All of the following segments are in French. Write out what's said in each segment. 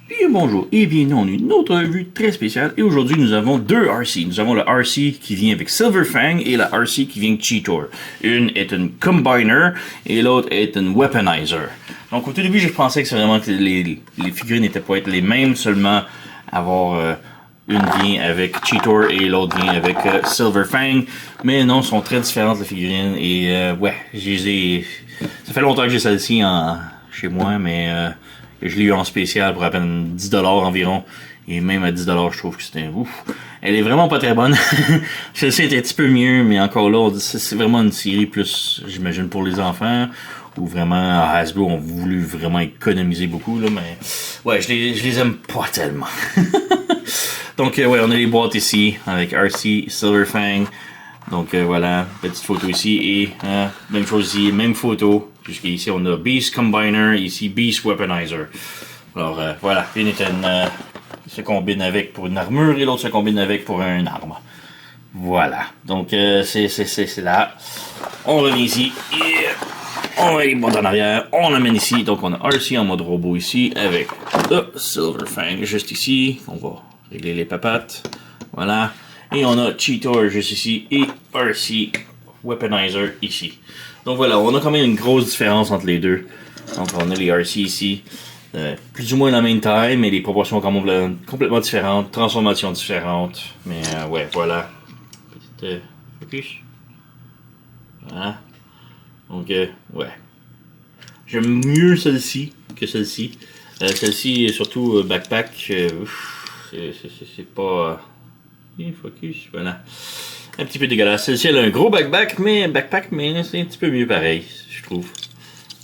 Bien bonjour et bienvenue dans une autre revue très spéciale. Et aujourd'hui, nous avons deux RC. Nous avons le RC qui vient avec Silver Fang et la RC qui vient avec Cheetor. Une est une Combiner et l'autre est une Weaponizer. Donc au tout début, je pensais que c'est vraiment que les figurines n'étaient pas être les mêmes, seulement avoir une vient avec Cheetor et l'autre vient avec Silver Fang. Mais non, sont très différentes les figurines et ouais, ça fait longtemps que j'ai celle-ci chez moi, mais je l'ai eu en spécial pour à peine 10$ environ. Et même à 10$, je trouve que c'était ouf. Elle est vraiment pas très bonne. Celle-ci était un petit peu mieux, mais encore là, c'est vraiment une série plus, j'imagine, pour les enfants. Ou vraiment, Hasbro ont voulu vraiment économiser beaucoup, là, mais ouais, je les aime pas tellement. Donc, ouais, on a les boîtes ici, avec RC, Silver Fang. Donc, voilà, petite photo ici, et même chose ici, même photo. Jusqu'ici, on a Beast Combiner, ici, Beast Weaponizer. Alors, voilà, une se combine avec pour une armure, et l'autre se combine avec pour une arme. Voilà, donc, c'est là. On revient ici, et on va les boîtes en arrière, on l'amène ici. Donc, on a RC en mode robot ici, avec le Silver Fang juste ici. On va régler les papates. Voilà. Et on a Cheetor juste ici et RC Weaponizer ici. Donc voilà, on a quand même une grosse différence entre les deux. Donc on a les RC ici, plus ou moins la même taille, mais les proportions quand même complètement différentes, transformations différentes. Mais ouais, voilà. Petite focus. Voilà. Donc ouais. J'aime mieux celle-ci que celle-ci. Celle-ci, surtout backpack, c'est pas... focus, voilà. Un petit peu dégueulasse. Celle-ci, elle a un gros backpack, mais c'est un petit peu mieux pareil, je trouve.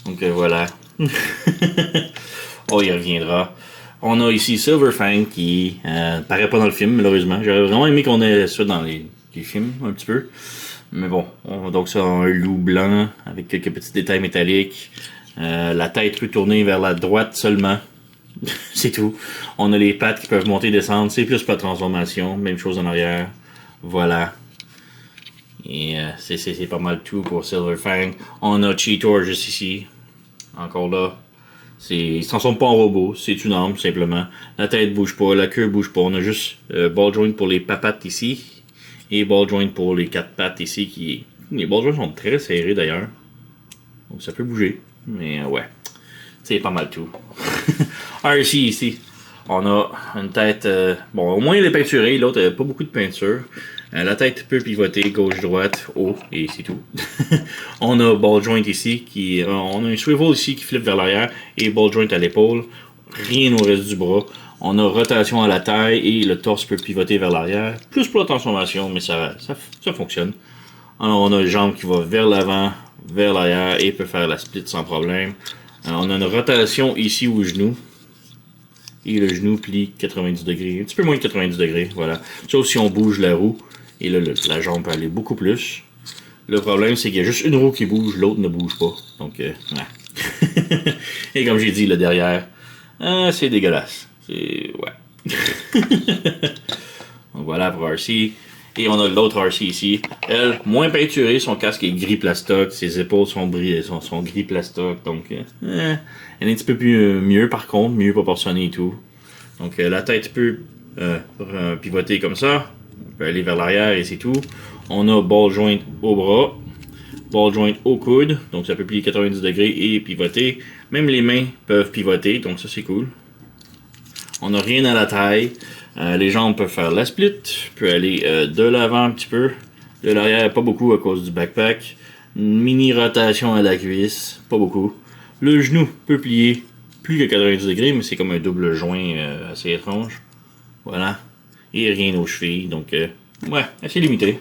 Donc voilà. Oh, il reviendra. On a ici Silver Fang qui paraît pas dans le film, malheureusement. J'aurais vraiment aimé qu'on ait ça dans les films, un petit peu. Mais bon, donc ça, un loup blanc avec quelques petits détails métalliques. La tête retournée vers la droite seulement. C'est tout. On a les pattes qui peuvent monter et descendre. C'est plus pas de transformation. Même chose en arrière. Voilà. Et c'est pas mal tout pour Silver Fang. On a Cheetor juste ici. Encore là. Ils se transforment pas en robot. C'est une arme, simplement. La tête bouge pas. La queue bouge pas. On a juste ball joint pour les papates ici. Et ball joint pour les quatre pattes ici. Les ball joints sont très serrés d'ailleurs. Donc ça peut bouger. Mais ouais. C'est pas mal tout. RC ici. On a une tête... bon, au moins elle est peinturée. L'autre, elle a pas beaucoup de peinture. La tête peut pivoter gauche-droite, haut, et c'est tout. On a ball joint ici. On a un swivel ici qui flippe vers l'arrière. Et ball joint à l'épaule. Rien au reste du bras. On a rotation à la taille. Et le torse peut pivoter vers l'arrière. Plus pour la transformation, mais ça fonctionne. Alors, on a une jambe qui va vers l'avant, vers l'arrière. Et peut faire la split sans problème. On a une rotation ici au genou. Et le genou plie 90 degrés. Un petit peu moins de 90 degrés, voilà. Sauf si on bouge la roue. Et là, la jambe peut aller beaucoup plus. Le problème, c'est qu'il y a juste une roue qui bouge, l'autre ne bouge pas. Donc, ouais. Et comme j'ai dit, le derrière, c'est dégueulasse. Ouais. Donc voilà pour RC. Et on a l'autre RC ici. Elle, moins peinturée, son casque est gris plastoc, ses épaules sont gris plastoc, donc elle est un petit peu plus mieux par contre, mieux proportionnée et tout. Donc la tête peut pivoter comme ça, on peut aller vers l'arrière et c'est tout. On a ball joint au bras, ball joint au coude, donc ça peut plier 90 degrés et pivoter. Même les mains peuvent pivoter, donc ça c'est cool. On n'a rien à la taille. Les jambes peuvent faire la split, peut aller de l'avant un petit peu, de l'arrière pas beaucoup à cause du backpack, une mini rotation à la cuisse, pas beaucoup. Le genou peut plier plus que 90 degrés, mais c'est comme un double joint assez étrange. Voilà. Et rien aux chevilles, donc ouais, assez limité.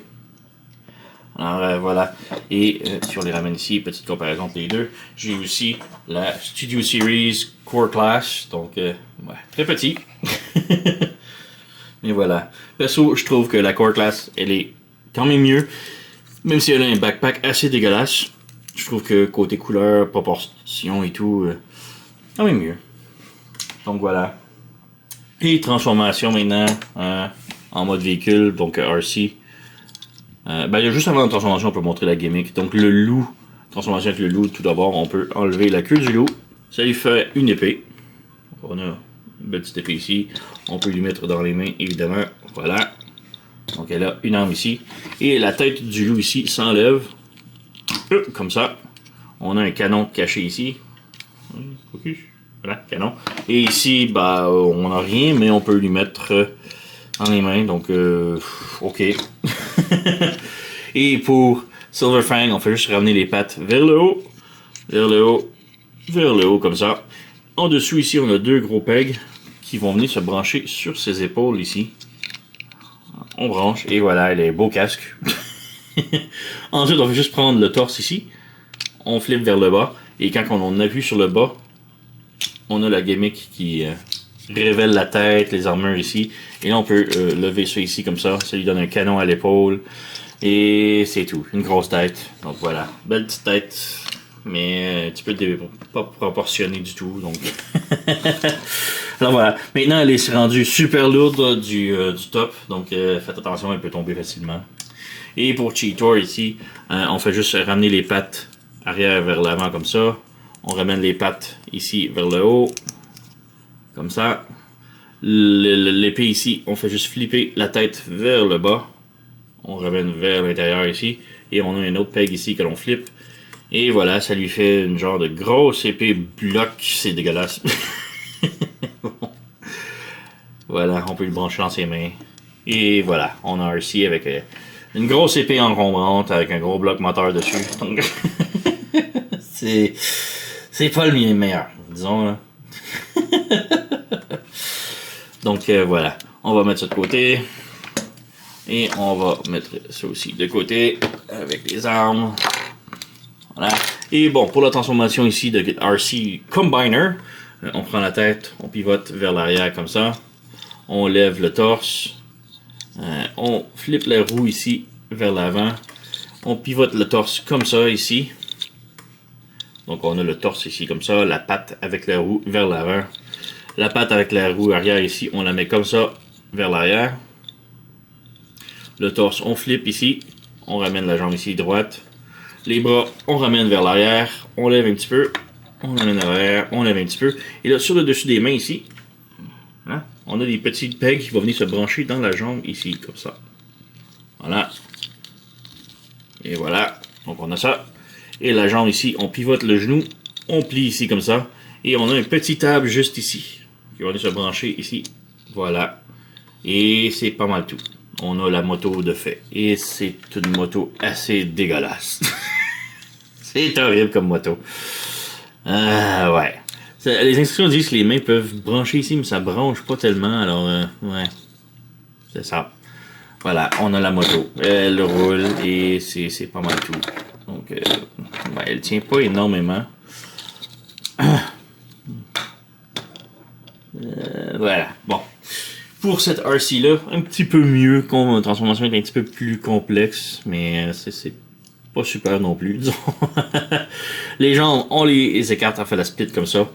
Alors voilà. Et si on les ramène ici, petite comparaison entre les deux, j'ai aussi la Studio Series Core Class, donc ouais, très petit. Et voilà. Perso, je trouve que la Core Class, elle est quand même mieux. Même si elle a un backpack assez dégueulasse. Je trouve que côté couleur, proportion et tout, quand même mieux. Donc voilà. Et transformation maintenant en mode véhicule, donc RC. Juste avant la transformation, on peut montrer la gimmick. Donc le loup, transformation avec le loup, tout d'abord, on peut enlever la queue du loup. Ça lui fait une épée. On a Une belle petite épée ici. On peut lui mettre dans les mains, évidemment. Voilà. Donc elle a une arme ici. Et la tête du loup ici s'enlève. Comme ça. On a un canon caché ici. Focus. Voilà, canon. Et ici, bah, on n'a rien, mais on peut lui mettre dans les mains. Donc, ok. Et pour Silverfang, on fait juste ramener les pattes vers le haut. Vers le haut. Vers le haut, comme ça. En dessous, ici, on a deux gros pegs qui vont venir se brancher sur ses épaules, ici. On branche, et voilà, il a un beau casque. Ensuite, on va juste prendre le torse ici. On flippe vers le bas. Et quand on appuie sur le bas, on a la gimmick qui révèle la tête, les armures ici. Et là, on peut lever ça ici comme ça. Ça lui donne un canon à l'épaule. Et c'est tout. Une grosse tête. Donc voilà. Belle petite tête. Mais un petit peu pas proportionnée du tout. Donc. Alors voilà. Maintenant, elle est rendue super lourde du top. Donc faites attention, elle peut tomber facilement. Et pour Cheetor ici, on fait juste ramener les pattes arrière vers l'avant comme ça. On ramène les pattes ici vers le haut. Comme ça. L'épée ici, on fait juste flipper la tête vers le bas. On ramène vers l'intérieur ici. Et on a un autre peg ici que l'on flippe. Et voilà, ça lui fait une genre de grosse épée bloc. C'est dégueulasse. Voilà, on peut le brancher dans ses mains. Et voilà, on a RC avec une grosse épée encombrante avec un gros bloc moteur dessus. Donc, c'est pas le meilleur, disons. Là. Donc voilà, on va mettre ça de côté. Et on va mettre ça aussi de côté avec les armes. Voilà. Et bon, pour la transformation ici de RC Combiner, on prend la tête, on pivote vers l'arrière comme ça. On lève le torse. On flippe la roue ici vers l'avant. On pivote le torse comme ça ici. Donc on a le torse ici comme ça, la patte avec la roue vers l'avant. La patte avec la roue arrière ici, on la met comme ça vers l'arrière. Le torse, on flippe ici. On ramène la jambe ici droite. Les bras, on ramène vers l'arrière. On lève un petit peu. On ramène à l'arrière. On lève un petit peu. Et là, sur le dessus des mains ici, hein, on a des petits pegs qui vont venir se brancher dans la jambe ici, comme ça. Voilà. Et voilà. Donc on a ça. Et la jambe ici, on pivote le genou. On plie ici comme ça. Et on a un petit table juste ici. Qui va venir se brancher ici. Voilà. Et c'est pas mal tout. On a la moto de fait. Et c'est une moto assez dégueulasse. C'est horrible comme moto. Ouais. Les instructions disent que les mains peuvent brancher ici, mais ça branche pas tellement. Alors, ouais. C'est ça. Voilà, on a la moto. Elle roule et c'est pas mal tout. Donc, ouais, elle tient pas énormément. Voilà. Bon. Pour cette RC-là, un petit peu mieux, comme transformation est un petit peu plus complexe, mais c'est pas super non plus, disons. Les jambes, on les écarte, on fait la split comme ça.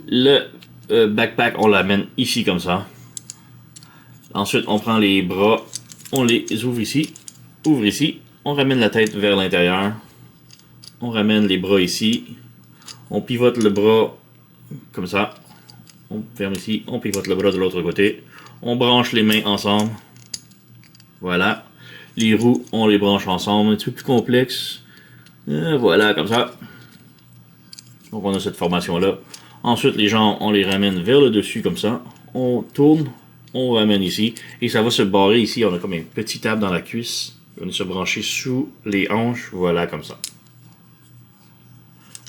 Le backpack, on l'amène ici comme ça. Ensuite, on prend les bras, on les ouvre ici, on ramène la tête vers l'intérieur. On ramène les bras ici. On pivote le bras comme ça. On ferme ici, on pivote le bras de l'autre côté. On branche les mains ensemble. Voilà. Les roues, on les branche ensemble. Un petit peu plus complexe. Voilà, comme ça. Donc on a cette formation-là. Ensuite, les jambes, on les ramène vers le dessus comme ça. On tourne, on ramène ici. Et ça va se barrer ici. On a comme un petit table dans la cuisse. On va se brancher sous les hanches. Voilà, comme ça.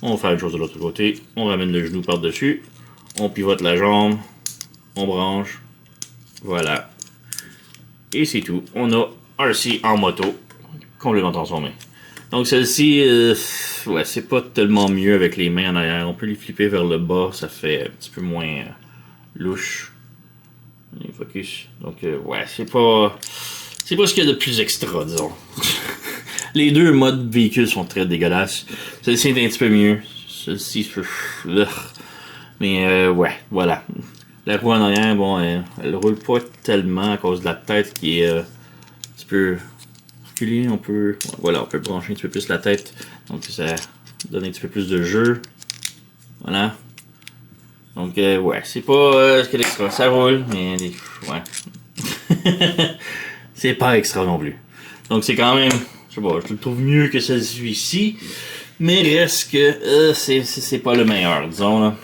On va faire une chose de l'autre côté. On ramène le genou par-dessus. On pivote la jambe. On branche. Voilà. Et c'est tout. On a RC en moto. Complètement transformé. Donc celle-ci, ouais, c'est pas tellement mieux avec les mains en arrière. On peut les flipper vers le bas. Ça fait un petit peu moins louche. Focus. Donc ouais, c'est pas ce qu'il y a de plus extra, disons. Les deux modes véhicules sont très dégueulasses. Celle-ci est un petit peu mieux. Celle-ci, mais ouais, voilà. La roue en arrière, bon, elle roule pas tellement à cause de la tête qui est un petit peu reculée. On peut brancher un petit peu plus la tête. Donc ça donne un petit peu plus de jeu. Voilà. Donc, ouais, c'est pas ce qu'il y a d'extra. Ça roule, mais ouais. C'est pas extra non plus. Donc, c'est quand même, je sais pas, je le trouve mieux que celui-ci. Mais reste que c'est pas le meilleur, disons, là.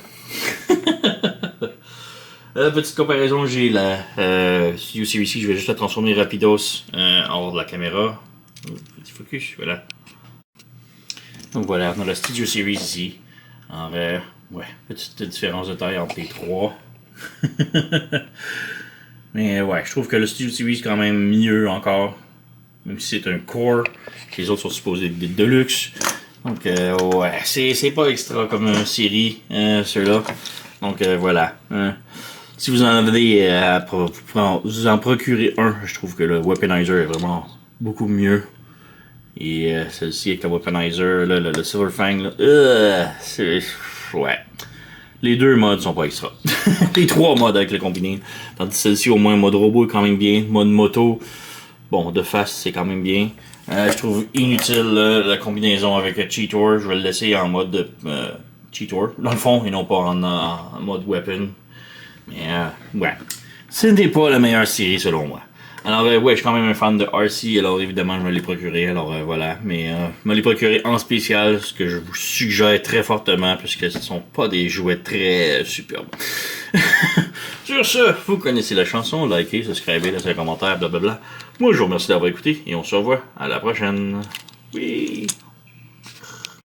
Petite comparaison, j'ai la Studio Series C, je vais juste la transformer rapidos en haut de la caméra. Petit focus, voilà. Donc voilà, on a la Studio Series ici. En vrai, ouais, petite différence de taille entre les trois. Mais ouais, je trouve que le Studio Series est quand même mieux encore. Même si c'est un core, les autres sont supposés être des deluxe. Donc ouais, c'est pas extra comme une série, ceux-là. Donc voilà. Si vous en avez vous en procurez un, je trouve que le Weaponizer est vraiment beaucoup mieux. Et celle-ci avec le Weaponizer, là, le Silver Fang, là, ouais. Les deux modes sont pas extra. Les trois modes avec le combiné. Tandis que celle-ci, au moins, mode robot est quand même bien. Mode moto, bon, de face, c'est quand même bien. Je trouve inutile la combinaison avec Cheetor. Je vais le laisser en mode Cheetor, dans le fond, et non pas en mode Weapon. Mais ouais, ce n'est pas la meilleure série selon moi. Alors ouais, je suis quand même un fan de RC, alors évidemment je me l'ai procuré, alors voilà. Mais je me l'ai procuré en spécial, ce que je vous suggère très fortement, puisque ce ne sont pas des jouets très superbes. Sur ce, vous connaissez la chanson, likez, subscribez, laissez un commentaire, blablabla. Moi je vous remercie d'avoir écouté, et on se revoit à la prochaine. Oui.